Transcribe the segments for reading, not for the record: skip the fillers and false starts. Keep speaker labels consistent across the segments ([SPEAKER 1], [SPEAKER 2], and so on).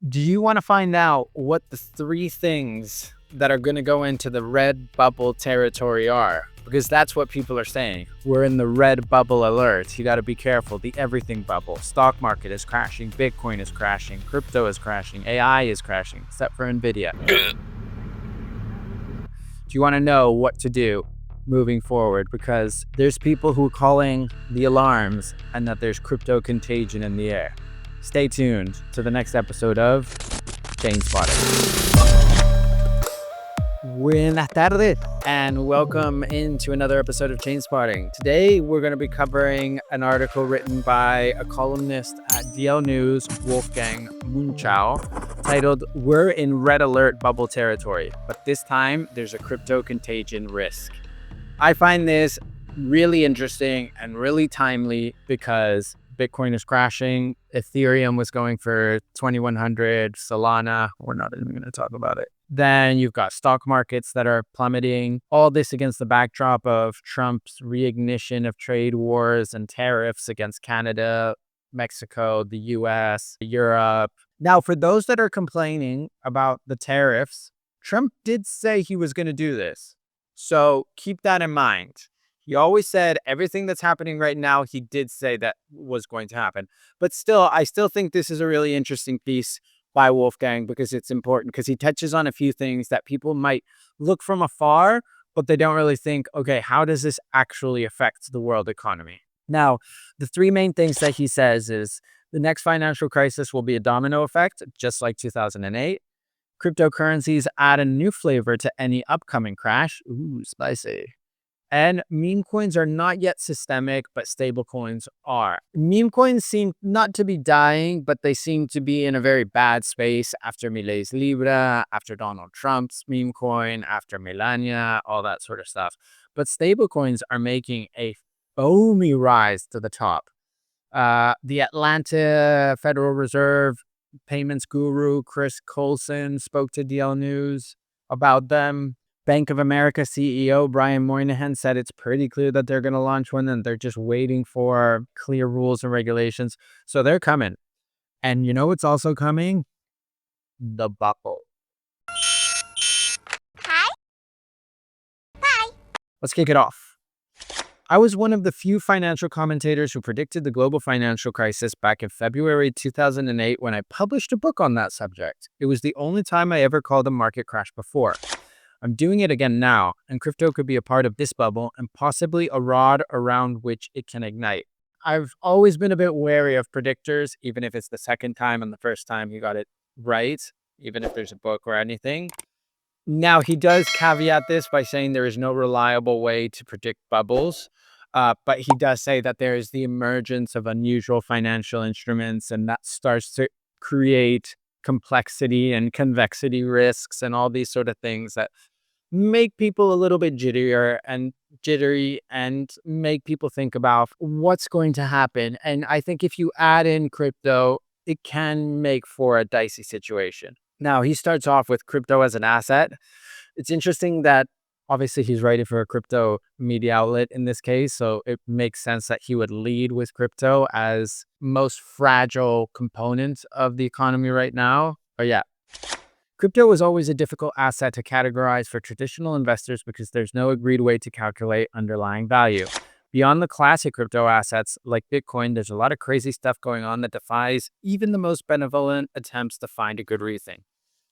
[SPEAKER 1] Do you want to find out what the three things that are going to go into the red bubble territory are? Because that's what people are saying. We're in the red bubble alert. You got to be careful. The everything bubble. Stock market is crashing. Bitcoin is crashing. Crypto is crashing. AI is crashing, except for Nvidia. Do you want to know what to do moving forward? Because there's people who are calling the alarms and that there's crypto contagion in the air. Stay tuned to the next episode of Chain Spotting. Buenas tardes and welcome into another episode of Chain Spotting. Today we're going to be covering an article written by a columnist at DL News, Wolfgang Münchau, titled "We're in Red Alert Bubble Territory, but this time there's a crypto contagion risk." I find this really interesting and really timely because Bitcoin is crashing. Ethereum was going for 2,100. Solana, we're not even going to talk about it. Then you've got stock markets that are plummeting. All this against the backdrop of Trump's reignition of trade wars and tariffs against Canada, Mexico, the US, Europe. Now, for those that are complaining about the tariffs, Trump did say he was going to do this. So keep that in mind. He always said everything that's happening right now, he did say that was going to happen. But still, I still think this is a really interesting piece by Wolfgang because it's important because he touches on a few things that people might look from afar, but they don't really think, okay, how does this actually affect the world economy? Now, the three main things that he says is the next financial crisis will be a domino effect, just like 2008. Cryptocurrencies add a new flavor to any upcoming crash. Ooh, spicy. And meme coins are not yet systemic, but stable coins are. Meme coins seem not to be dying, but they seem to be in a very bad space after Milei's Libra, after Donald Trump's meme coin, after Melania, all that sort of stuff. But stable coins are making a foamy rise to the top. The Atlanta Federal Reserve payments guru Chris Colson spoke to DL News about them. Bank of America CEO Brian Moynihan said it's pretty clear that they're going to launch one and they're just waiting for clear rules and regulations. So they're coming. And you know what's also coming? The bubble. Hi. Bye. Let's kick it off. I was one of the few financial commentators who predicted the global financial crisis back in February 2008 when I published a book on that subject. It was the only time I ever called a market crash before. I'm doing it again now, and crypto could be a part of this bubble and possibly a rod around which it can ignite. I've always been a bit wary of predictors, even if it's the second time and the first time you got it right, even if there's a book or anything. Now, he does caveat this by saying there is no reliable way to predict bubbles, but he does say that there is the emergence of unusual financial instruments, and that starts to create complexity and convexity risks and all these sort of things that make people a little bit jittery and make people think about what's going to happen. And I think if you add in crypto, it can make for a dicey situation. Now, he starts off with crypto as an asset. It's interesting that obviously he's writing for a crypto media outlet in this case, so it makes sense that he would lead with crypto as most fragile component of the economy right now. But yeah, crypto was always a difficult asset to categorize for traditional investors because there's no agreed way to calculate underlying value. Beyond the classic crypto assets like Bitcoin, there's a lot of crazy stuff going on that defies even the most benevolent attempts to find a good reason.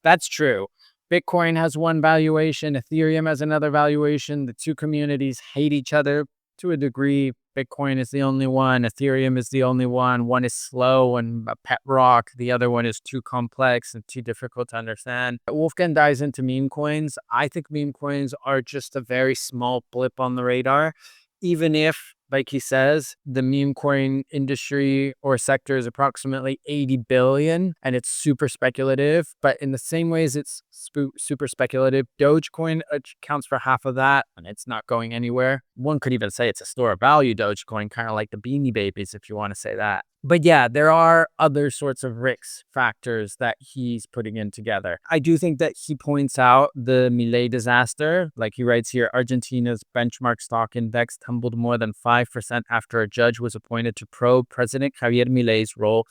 [SPEAKER 1] That's true. Bitcoin has one valuation, Ethereum has another valuation. The two communities hate each other to a degree. Bitcoin is the only one, Ethereum is the only one. One is slow and a pet rock. The other one is too complex and too difficult to understand. Wolfgang dives into meme coins. I think meme coins are just a very small blip on the radar, even if, like he says, the meme coin industry or sector is approximately 80 billion and it's super speculative. But in the same ways it's super speculative, Dogecoin accounts for half of that and it's not going anywhere. One could even say it's a store of value Dogecoin, kind of like the Beanie Babies if you want to say that. But yeah, there are other sorts of risk factors that he's putting in together. I do think that he points out the Milei disaster. Like he writes here, Argentina's benchmark stock index tumbled more than 5% after a judge was appointed to probe President Javier Milei's role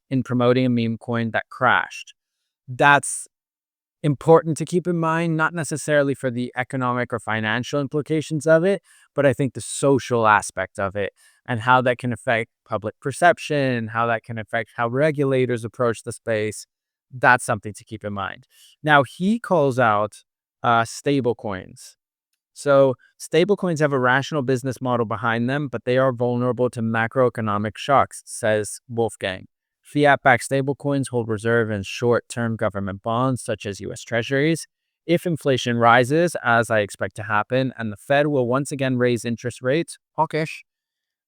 [SPEAKER 1] in promoting a meme coin that crashed. That's important to keep in mind, not necessarily for the economic or financial implications of it, but I think the social aspect of it and how that can affect public perception, how that can affect how regulators approach the space. That's something to keep in mind. Now, he calls out stable coins. So, stablecoins have a rational business model behind them, but they are vulnerable to macroeconomic shocks, says Wolfgang. Fiat backed stablecoins hold reserve in short term government bonds, such as US Treasuries. If inflation rises, as I expect to happen, and the Fed will once again raise interest rates, hawkish,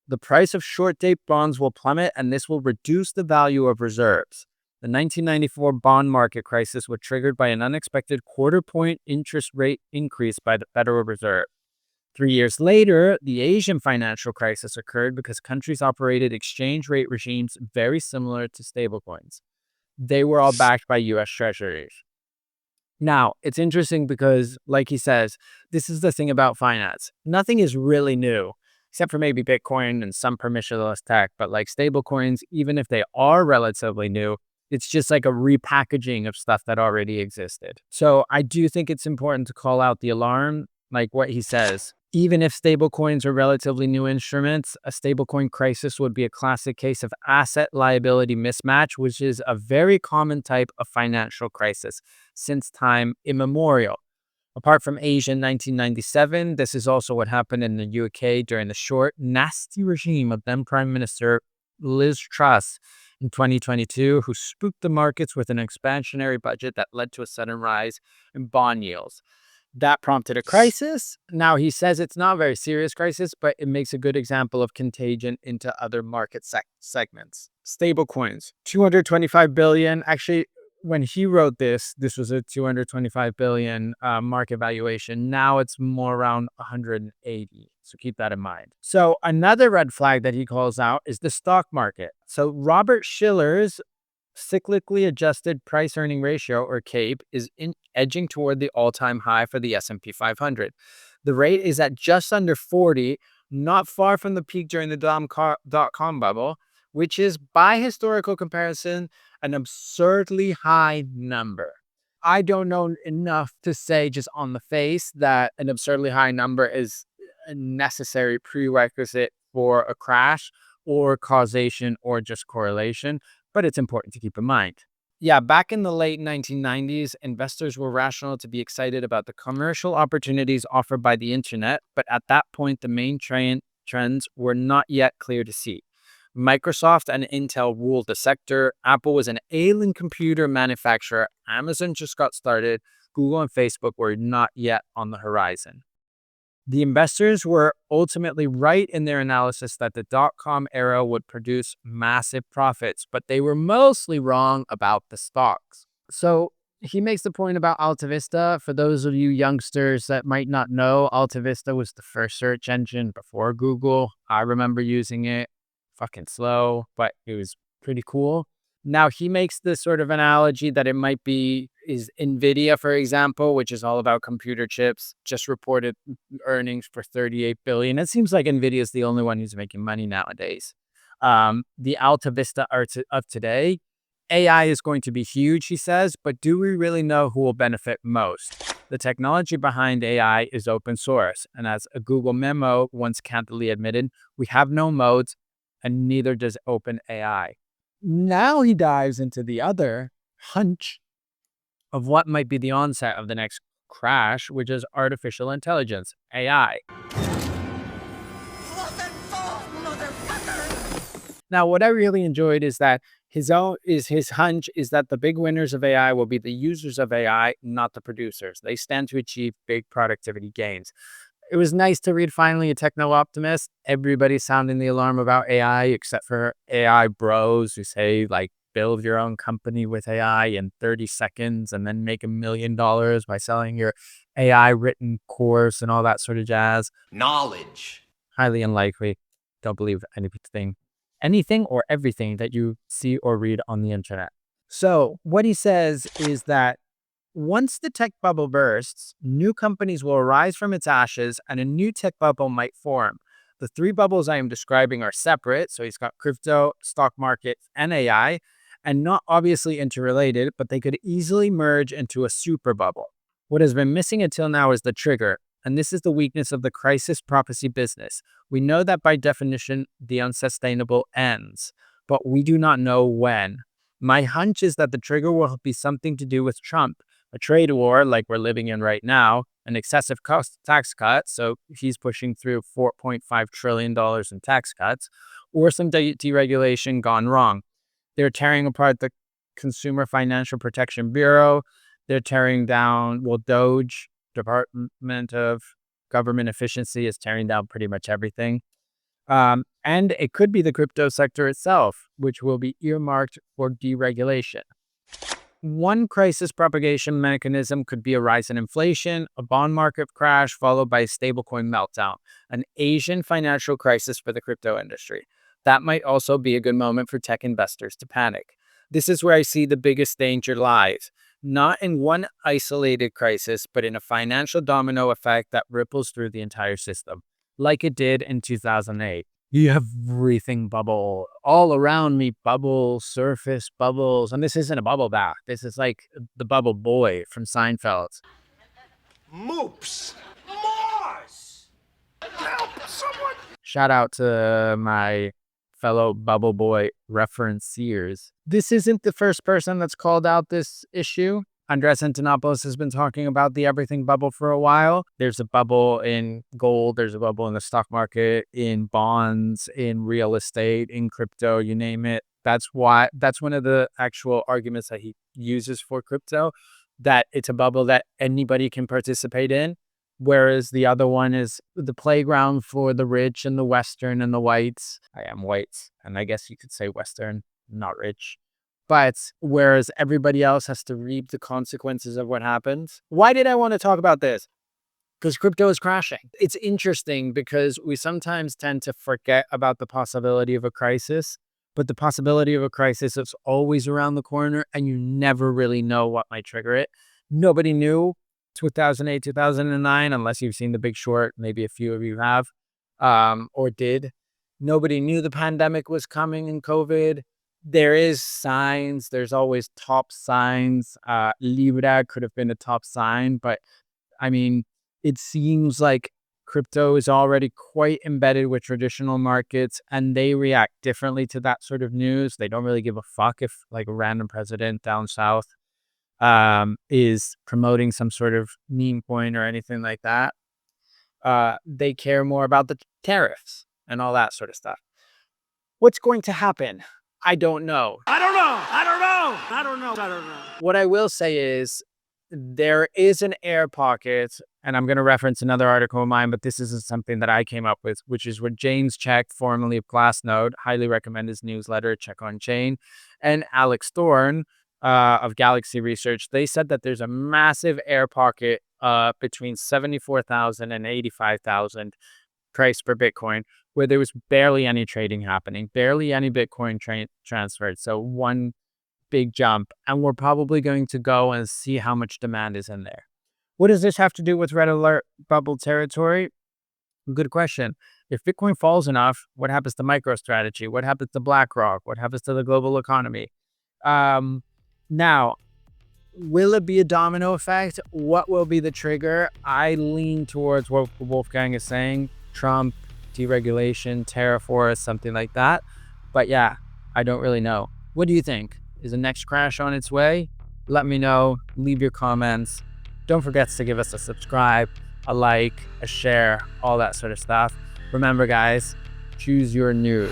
[SPEAKER 1] the price of short date bonds will plummet, and this will reduce the value of reserves. The 1994 bond market crisis was triggered by an unexpected quarter point interest rate increase by the Federal Reserve. 3 years later, the Asian financial crisis occurred because countries operated exchange rate regimes very similar to stablecoins. They were all backed by US Treasuries. Now, it's interesting because, like he says, this is the thing about finance. Nothing is really new, except for maybe Bitcoin and some permissionless tech. But like stablecoins, even if they are relatively new, it's just like a repackaging of stuff that already existed. So I do think it's important to call out the alarm, like what he says. Even if stablecoins are relatively new instruments, a stablecoin crisis would be a classic case of asset liability mismatch, which is a very common type of financial crisis since time immemorial. Apart from Asia in 1997, this is also what happened in the UK during the short, nasty regime of then Prime Minister Liz Truss in 2022, who spooked the markets with an expansionary budget that led to a sudden rise in bond yields. That prompted a crisis. Now he says it's not a very serious crisis, but it makes a good example of contagion into other market segments. Stablecoins, 225 billion. Actually, when he wrote this was a 225 billion market valuation. Now it's more around 180. So keep that in mind. So another red flag that he calls out is the stock market. So Robert Shiller's cyclically adjusted price earning ratio, or CAPE, is edging toward the all-time high for the S&P 500. The rate is at just under 40, not far from the peak during the dot-com bubble, which is, by historical comparison, an absurdly high number. I don't know enough to say just on the face that an absurdly high number is a necessary prerequisite for a crash or causation or just correlation, but it's important to keep in mind. Yeah, back in the late 1990s, investors were rational to be excited about the commercial opportunities offered by the internet, but at that point, the main trends were not yet clear to see. Microsoft and Intel ruled the sector. Apple was an ailing computer manufacturer. Amazon just got started. Google and Facebook were not yet on the horizon. The investors were ultimately right in their analysis that the dot-com era would produce massive profits, but they were mostly wrong about the stocks. So he makes the point about AltaVista. For those of you youngsters that might not know, AltaVista was the first search engine before Google. I remember using it. Fucking slow, but it was pretty cool. Now, he makes this sort of analogy that it might be is NVIDIA, for example, which is all about computer chips, just reported earnings for 38 billion. It seems like NVIDIA is the only one who's making money nowadays. The Alta Vista of today, AI is going to be huge, he says, but do we really know who will benefit most? The technology behind AI is open source, and as a Google memo once candidly admitted, we have no modes, and neither does OpenAI. Now he dives into the other hunch of what might be the onset of the next crash, which is artificial intelligence, AI. Now, what I really enjoyed is that his hunch is that the big winners of AI will be the users of AI, not the producers. They stand to achieve big productivity gains. It was nice to read finally a techno optimist. Everybody's sounding the alarm about AI, except for AI bros who say, like, build your own company with AI in 30 seconds and then make $1 million by selling your AI written course and all that sort of jazz.
[SPEAKER 2] Knowledge.
[SPEAKER 1] Highly unlikely. Don't believe anything or everything that you see or read on the internet. So what he says is that once the tech bubble bursts, new companies will arise from its ashes and a new tech bubble might form. The three bubbles I am describing are separate. So he's got crypto, stock market, and AI. and not obviously interrelated, but they could easily merge into a super bubble. What has been missing until now is the trigger, and this is the weakness of the crisis prophecy business. We know that by definition, the unsustainable ends, but we do not know when. My hunch is that the trigger will be something to do with Trump, a trade war like we're living in right now, an excessive cost tax cut, so he's pushing through $4.5 trillion in tax cuts, or some deregulation gone wrong. They're tearing apart the Consumer Financial Protection Bureau. They're tearing down, Doge, Department of Government Efficiency, is tearing down pretty much everything. And it could be the crypto sector itself, which will be earmarked for deregulation. One crisis propagation mechanism could be a rise in inflation, a bond market crash, followed by a stablecoin meltdown, an Asian financial crisis for the crypto industry. That might also be a good moment for tech investors to panic. This is where I see the biggest danger lies, not in one isolated crisis, but in a financial domino effect that ripples through the entire system, like it did in 2008. Everything bubble all around me, bubbles, surface bubbles. And this isn't a bubble bath. This is like the bubble boy from Seinfeld.
[SPEAKER 2] Moops! Mars! Help someone!
[SPEAKER 1] Shout out to my fellow bubble boy referenciers. This isn't the first person that's called out this issue. Andres Antonopoulos has been talking about the everything bubble for a while. There's a bubble in gold. There's a bubble in the stock market, in bonds, in real estate, in crypto, you name it. That's one of the actual arguments that he uses for crypto, that it's a bubble that anybody can participate in. Whereas the other one is the playground for the rich and the Western and the whites. I am white, and I guess you could say Western, not rich. But whereas everybody else has to reap the consequences of what happens. Why did I want to talk about this? Because crypto is crashing. It's interesting because we sometimes tend to forget about the possibility of a crisis, but the possibility of a crisis is always around the corner and you never really know what might trigger it. Nobody knew 2008, 2009, unless you've seen The Big Short. Maybe a few of you have, or did. Nobody knew the pandemic was coming and COVID. There is signs. There's always top signs. Libra could have been a top sign, but I mean, it seems like crypto is already quite embedded with traditional markets and they react differently to that sort of news. They don't really give a fuck if like a random president down south is promoting some sort of meme coin or anything like that. They care more about the tariffs and all that sort of stuff. What's going to happen? I don't know. What I will say is there is an air pocket, and I'm going to reference another article of mine, but this isn't something that I came up with, which is what James Check, formerly of Glassnode, highly recommend his newsletter, Check on Chain, and Alex Thorne of Galaxy Research. They said that there's a massive air pocket between 74,000 and 85,000 price per Bitcoin, where there was barely any trading happening, barely any Bitcoin transferred. So one big jump, and we're probably going to go and see how much demand is in there. What does this have to do with red alert bubble territory? Good question. If Bitcoin falls enough, what happens to MicroStrategy? What happens to BlackRock? What happens to the global economy? Now, will it be a domino effect? What will be the trigger? I lean towards what Wolfgang is saying. Trump, deregulation, tariff wars, something like that. But yeah, I don't really know. What do you think? Is the next crash on its way? Let me know. Leave your comments. Don't forget to give us a subscribe, a like, a share, all that sort of stuff. Remember, guys, choose your news.